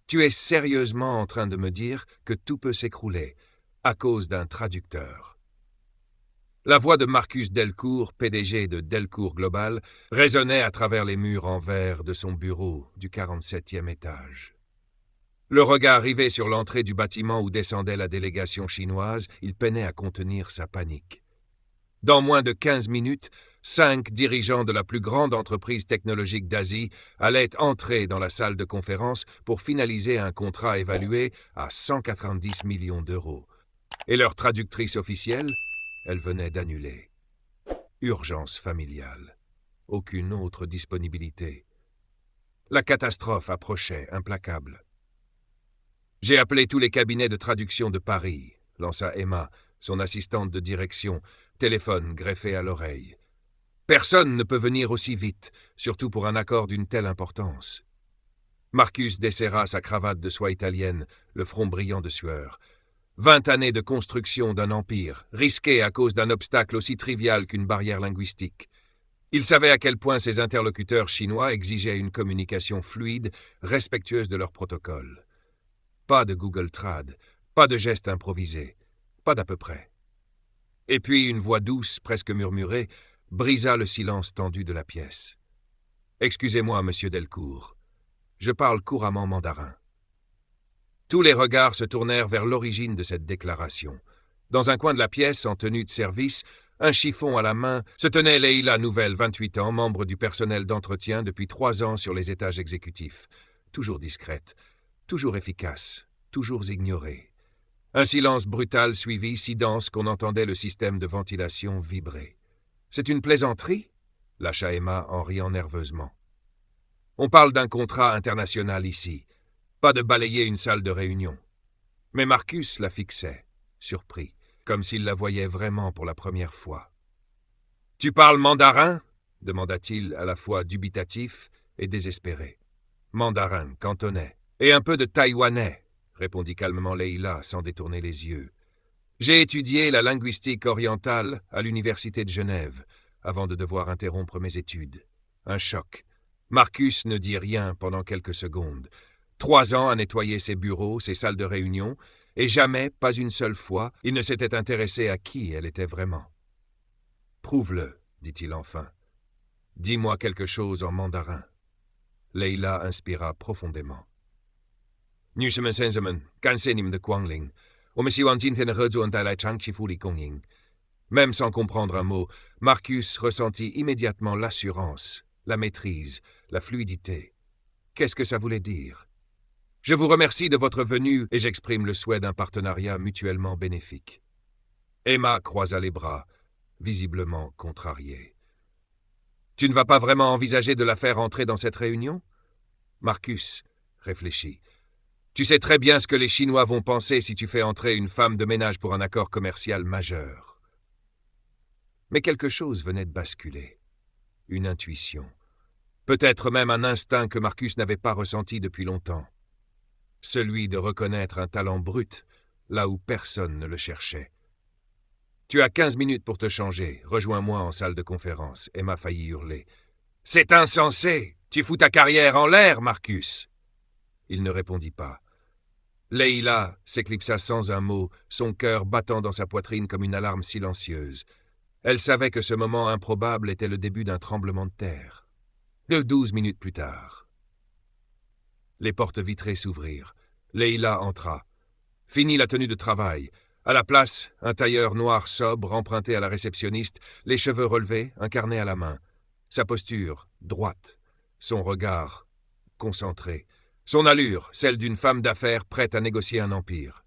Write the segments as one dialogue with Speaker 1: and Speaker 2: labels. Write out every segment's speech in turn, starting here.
Speaker 1: Tu es sérieusement en train de me dire que tout peut s'écrouler à cause d'un traducteur. La voix de Marcus Delcourt, PDG de Delcourt Global, résonnait à travers les murs en verre de son bureau du 47e étage. Le regard rivé sur l'entrée du bâtiment où descendait la délégation chinoise, il peinait à contenir sa panique. Dans moins de 15 minutes, 5 dirigeants de la plus grande entreprise technologique d'Asie allaient entrer dans la salle de conférence pour finaliser un contrat évalué à 190 millions d'euros. Et leur traductrice officielle, elle venait d'annuler. Urgence familiale. Aucune autre disponibilité. La catastrophe approchait, implacable. « J'ai appelé tous les cabinets de traduction de Paris », lança Emma, son assistante de direction, téléphone greffé à l'oreille. « Personne ne peut venir aussi vite, surtout pour un accord d'une telle importance. » Marcus desserra sa cravate de soie italienne, le front brillant de sueur. 20 années de construction d'un empire, risqué à cause d'un obstacle aussi trivial qu'une barrière linguistique. Il savait à quel point ses interlocuteurs chinois exigeaient une communication fluide, respectueuse de leur protocole. Pas de Google Trad, pas de gestes improvisés, pas d'à peu près. Et puis une voix douce, presque murmurée, brisa le silence tendu de la pièce. « Excusez-moi, monsieur Delcourt. Je parle couramment mandarin. » Tous les regards se tournèrent vers l'origine de cette déclaration. Dans un coin de la pièce, en tenue de service, un chiffon à la main, se tenait Leila Nouvelle, 28 ans, membre du personnel d'entretien depuis 3 ans sur les étages exécutifs. Toujours discrète, toujours efficace, toujours ignorée. Un silence brutal suivit, si dense qu'on entendait le système de ventilation vibrer. « C'est une plaisanterie » lâcha Emma en riant nerveusement. « On parle d'un contrat international ici. Pas de balayer une salle de réunion. » Mais Marcus la fixait, surpris, comme s'il la voyait vraiment pour la première fois. « Tu parles mandarin » demanda-t-il à la fois dubitatif et désespéré. « Mandarin, cantonais. Et un peu de taïwanais, » répondit calmement Leila sans détourner les yeux. « J'ai étudié la linguistique orientale à l'université de Genève, avant de devoir interrompre mes études. Un choc. Marcus ne dit rien pendant quelques secondes. 3 ans à nettoyer ses bureaux, ses salles de réunion, et jamais, pas une seule fois, il ne s'était intéressé à qui elle était vraiment. « Prouve-le, » dit-il enfin. « Dis-moi quelque chose en mandarin. » Leila inspira profondément. « Même sans comprendre un mot, Marcus ressentit immédiatement l'assurance, la maîtrise, la fluidité. Qu'est-ce que ça voulait dire? « Je vous remercie de votre venue et j'exprime le souhait d'un partenariat mutuellement bénéfique. » Emma croisa les bras, visiblement contrariée. « Tu ne vas pas vraiment envisager de la faire entrer dans cette réunion ?» Marcus réfléchit. « Tu sais très bien ce que les Chinois vont penser si tu fais entrer une femme de ménage pour un accord commercial majeur. » Mais quelque chose venait de basculer. Une intuition. Peut-être même un instinct que Marcus n'avait pas ressenti depuis longtemps. Celui de reconnaître un talent brut, là où personne ne le cherchait. « Tu as 15 minutes pour te changer. Rejoins-moi en salle de conférence. » Emma faillit hurler. « C'est insensé! Tu fous ta carrière en l'air, Marcus !» Il ne répondit pas. Leila s'éclipsa sans un mot, son cœur battant dans sa poitrine comme une alarme silencieuse. Elle savait que ce moment improbable était le début d'un tremblement de terre. 12 minutes plus tard. Les portes vitrées s'ouvrirent. Leila entra. Fini la tenue de travail. À la place, un tailleur noir sobre emprunté à la réceptionniste, les cheveux relevés, un carnet à la main. Sa posture, droite. Son regard, concentré. Son allure, celle d'une femme d'affaires prête à négocier un empire.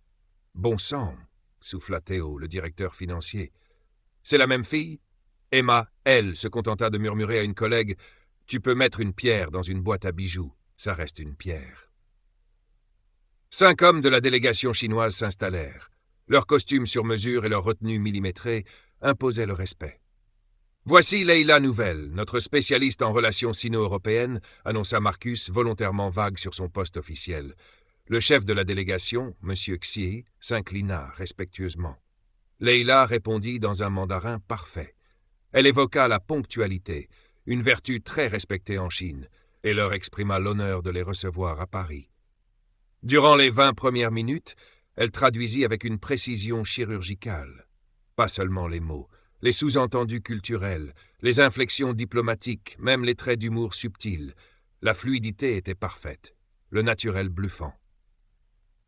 Speaker 1: « Bon sang !» souffla Théo, le directeur financier. « C'est la même fille ?» Emma, elle, se contenta de murmurer à une collègue « Tu peux mettre une pierre dans une boîte à bijoux, ça reste une pierre. » 5 hommes de la délégation chinoise s'installèrent. Leurs costumes sur mesure et leur retenue millimétrée imposaient le respect. « Voici Leila Nouvelle, notre spécialiste en relations sino-européennes, » annonça Marcus, volontairement vague sur son poste officiel. Le chef de la délégation, M. Xie, s'inclina respectueusement. Leila répondit dans un mandarin parfait. Elle évoqua la ponctualité, une vertu très respectée en Chine, et leur exprima l'honneur de les recevoir à Paris. Durant les 20 premières minutes, elle traduisit avec une précision chirurgicale. Pas seulement les mots, les sous-entendus culturels, les inflexions diplomatiques, même les traits d'humour subtils. La fluidité était parfaite, le naturel bluffant.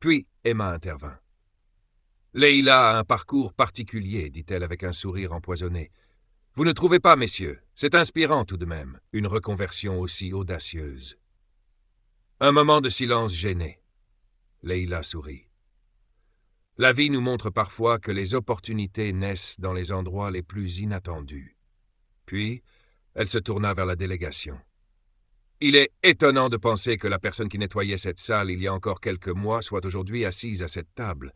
Speaker 1: Puis Emma intervint. « Leila a un parcours particulier, dit-elle avec un sourire empoisonné. Vous ne trouvez pas, messieurs? C'est inspirant tout de même, une reconversion aussi audacieuse. » Un moment de silence gêné. Leila sourit. « La vie nous montre parfois que les opportunités naissent dans les endroits les plus inattendus. » Puis, elle se tourna vers la délégation. « Il est étonnant de penser que la personne qui nettoyait cette salle il y a encore quelques mois soit aujourd'hui assise à cette table.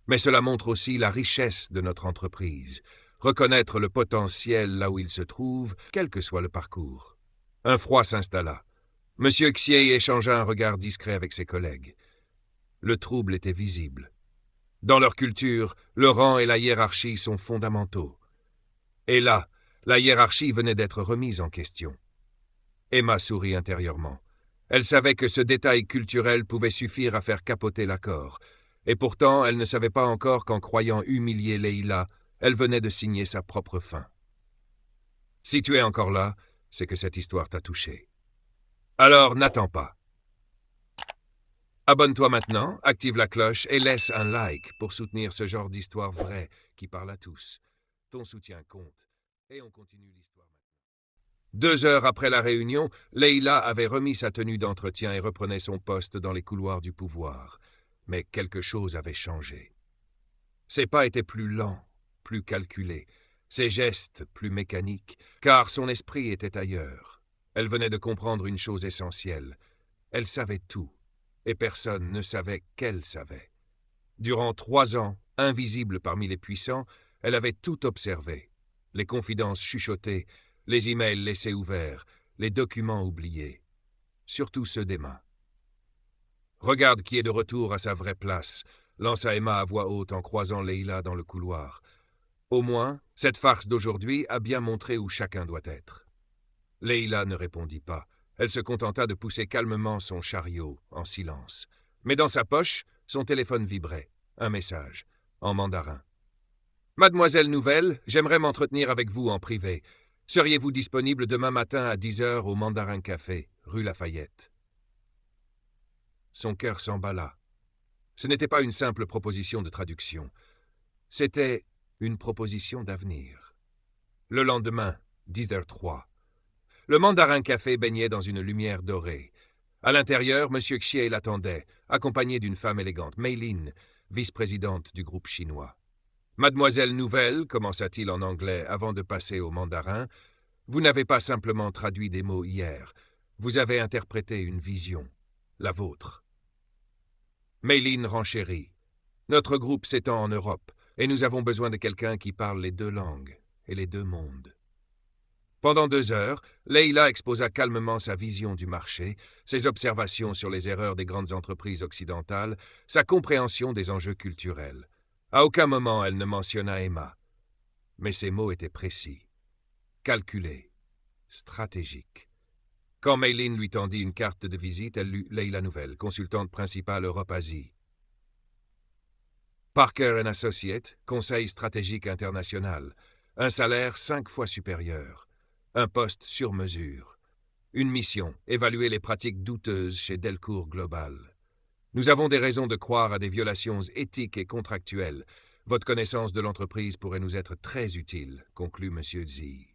Speaker 1: Mais cela montre aussi la richesse de notre entreprise. Reconnaître le potentiel là où il se trouve, quel que soit le parcours. » Un froid s'installa. M. Xier échangea un regard discret avec ses collègues. Le trouble était visible. Dans leur culture, le rang et la hiérarchie sont fondamentaux. Et là, la hiérarchie venait d'être remise en question. Emma sourit intérieurement. Elle savait que ce détail culturel pouvait suffire à faire capoter l'accord. Et pourtant, elle ne savait pas encore qu'en croyant humilier Leila, elle venait de signer sa propre fin. Si tu es encore là, c'est que cette histoire t'a touché. Alors n'attends pas. Abonne-toi maintenant, active la cloche et laisse un like pour soutenir ce genre d'histoire vraie qui parle à tous. Ton soutien compte. Et on continue l'histoire maintenant. 2 heures après la réunion, Leila avait remis sa tenue d'entretien et reprenait son poste dans les couloirs du pouvoir. Mais quelque chose avait changé. Ses pas étaient plus lents, plus calculés, ses gestes plus mécaniques, car son esprit était ailleurs. Elle venait de comprendre une chose essentielle. Elle savait tout, et personne ne savait qu'elle savait. Durant 3 ans, invisible parmi les puissants, elle avait tout observé. Les confidences chuchotées, les emails laissés ouverts, les documents oubliés. Surtout ceux d'Emma. « Regarde qui est de retour à sa vraie place », lança Emma à voix haute en croisant Leila dans le couloir. Au moins, cette farce d'aujourd'hui a bien montré où chacun doit être. Leila ne répondit pas. Elle se contenta de pousser calmement son chariot, en silence. Mais dans sa poche, son téléphone vibrait. Un message, en mandarin. « Mademoiselle Nouvelle, j'aimerais m'entretenir avec vous en privé. Seriez-vous disponible demain matin à 10 heures au Mandarin Café, rue Lafayette ?» Son cœur s'emballa. Ce n'était pas une simple proposition de traduction. C'était une proposition d'avenir. Le lendemain, 10h03. Le Mandarin Café baignait dans une lumière dorée. À l'intérieur, M. Xier l'attendait, accompagné d'une femme élégante, Mei Lin, vice-présidente du groupe chinois. « Mademoiselle Nouvelle, commença-t-il en anglais avant de passer au mandarin, vous n'avez pas simplement traduit des mots hier, vous avez interprété une vision, la vôtre. » Mei Lin renchérit. « Notre groupe s'étend en Europe, et nous avons besoin de quelqu'un qui parle les 2 langues et les 2 mondes. » Pendant 2 heures, Leila exposa calmement sa vision du marché, ses observations sur les erreurs des grandes entreprises occidentales, sa compréhension des enjeux culturels. À aucun moment elle ne mentionna Emma. Mais ses mots étaient précis, calculés, stratégiques. Quand Mei Lin lui tendit une carte de visite, elle lut Leila Nouvelle, consultante principale Europe-Asie. Parker & Associates, conseil stratégique international, un salaire 5 fois supérieur. Un poste sur mesure. Une mission, évaluer les pratiques douteuses chez Delcourt Global. Nous avons des raisons de croire à des violations éthiques et contractuelles. Votre connaissance de l'entreprise pourrait nous être très utile, conclut M. Xi.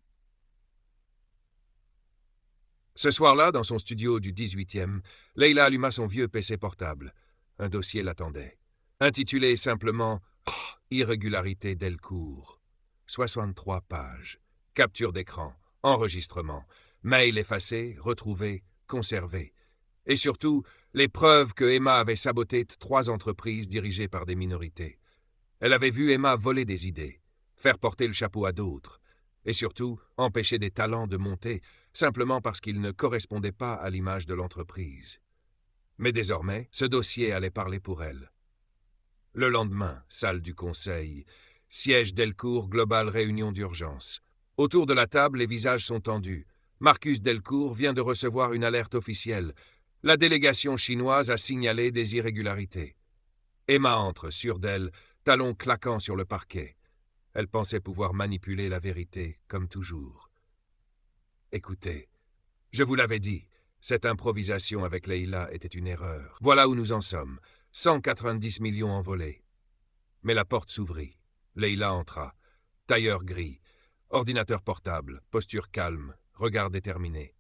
Speaker 1: Ce soir-là, dans son studio du 18e, Leila alluma son vieux PC portable. Un dossier l'attendait. Intitulé simplement « Irrégularité Delcourt ». 63 pages. Capture d'écran. Enregistrement, mail effacé, retrouvé, conservé. Et surtout, les preuves que Emma avait saboté 3 entreprises dirigées par des minorités. Elle avait vu Emma voler des idées, faire porter le chapeau à d'autres, et surtout empêcher des talents de monter, simplement parce qu'ils ne correspondaient pas à l'image de l'entreprise. Mais désormais, ce dossier allait parler pour elle. Le lendemain, salle du conseil, siège Delcourt, globale réunion d'urgence. Autour de la table, les visages sont tendus. Marcus Delcourt vient de recevoir une alerte officielle. La délégation chinoise a signalé des irrégularités. Emma entre, sûre d'elle, talons claquant sur le parquet. Elle pensait pouvoir manipuler la vérité, comme toujours. Écoutez, je vous l'avais dit, cette improvisation avec Leila était une erreur. Voilà où nous en sommes. 190 millions envolés. Mais la porte s'ouvrit. Leila entra. Tailleur gris, ordinateur portable, posture calme, regard déterminé.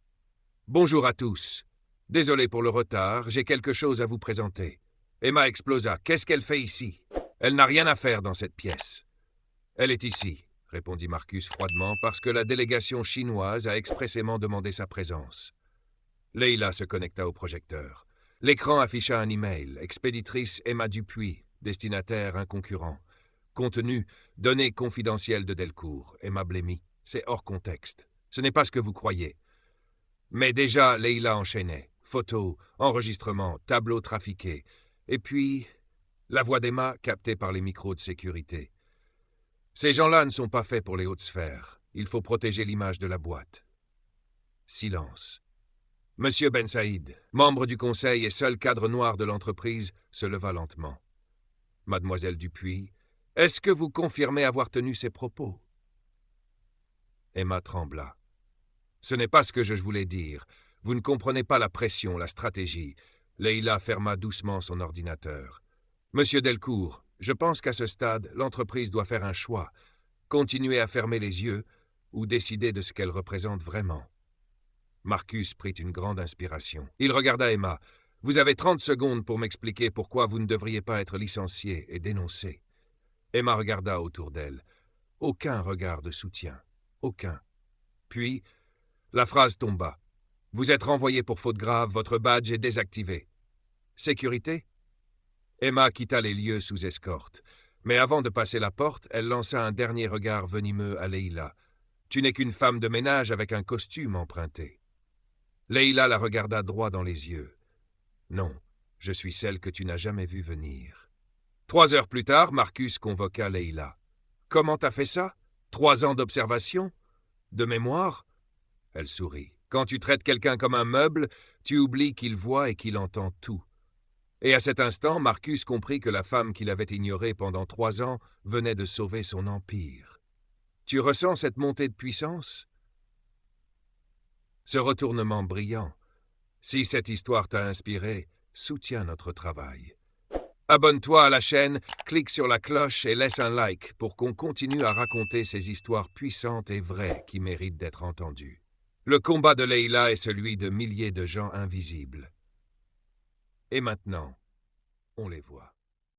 Speaker 1: « Bonjour à tous. Désolé pour le retard, j'ai quelque chose à vous présenter. » Emma explosa. « Qu'est-ce qu'elle fait ici? Elle n'a rien à faire dans cette pièce. »« Elle est ici, » répondit Marcus froidement, parce que la délégation chinoise a expressément demandé sa présence. Leila se connecta au projecteur. L'écran afficha un email. Expéditrice Emma Dupuis, destinataire un concurrent. Contenu, données confidentielles de Delcourt. Emma blêmit. C'est hors contexte. Ce n'est pas ce que vous croyez. Mais déjà, Leila enchaînait. Photos, enregistrements, tableaux trafiqués. Et puis, la voix d'Emma captée par les micros de sécurité. Ces gens-là ne sont pas faits pour les hautes sphères. Il faut protéger l'image de la boîte. Silence. Monsieur Ben Saïd, membre du conseil et seul cadre noir de l'entreprise, se leva lentement. Mademoiselle Dupuis, est-ce que vous confirmez avoir tenu ces propos? Emma trembla. Ce n'est pas ce que je voulais dire. Vous ne comprenez pas la pression, la stratégie. Leila ferma doucement son ordinateur. Monsieur Delcourt, je pense qu'à ce stade, l'entreprise doit faire un choix. Continuer à fermer les yeux ou décider de ce qu'elle représente vraiment. Marcus prit une grande inspiration. Il regarda Emma. « Vous avez 30 secondes pour m'expliquer pourquoi vous ne devriez pas être licencié et dénoncé. » Emma regarda autour d'elle. Aucun regard de soutien. Aucun. Puis, la phrase tomba. « Vous êtes renvoyé pour faute grave, votre badge est désactivé. » Sécurité? Emma quitta les lieux sous escorte. Mais avant de passer la porte, elle lança un dernier regard venimeux à Leila. « Tu n'es qu'une femme de ménage avec un costume emprunté. » Leila la regarda droit dans les yeux. « Non, je suis celle que tu n'as jamais vue venir. » 3 heures plus tard, Marcus convoqua Leila. « Comment t'as fait ça? 3 ans d'observation? De mémoire ?» Elle sourit. « Quand tu traites quelqu'un comme un meuble, tu oublies qu'il voit et qu'il entend tout. » Et à cet instant, Marcus comprit que la femme qu'il avait ignorée pendant 3 ans venait de sauver son empire. « Tu ressens cette montée de puissance? » Ce retournement brillant. Si cette histoire t'a inspiré, soutiens notre travail. Abonne-toi à la chaîne, clique sur la cloche et laisse un like pour qu'on continue à raconter ces histoires puissantes et vraies qui méritent d'être entendues. Le combat de Leila est celui de milliers de gens invisibles. Et maintenant, on les voit.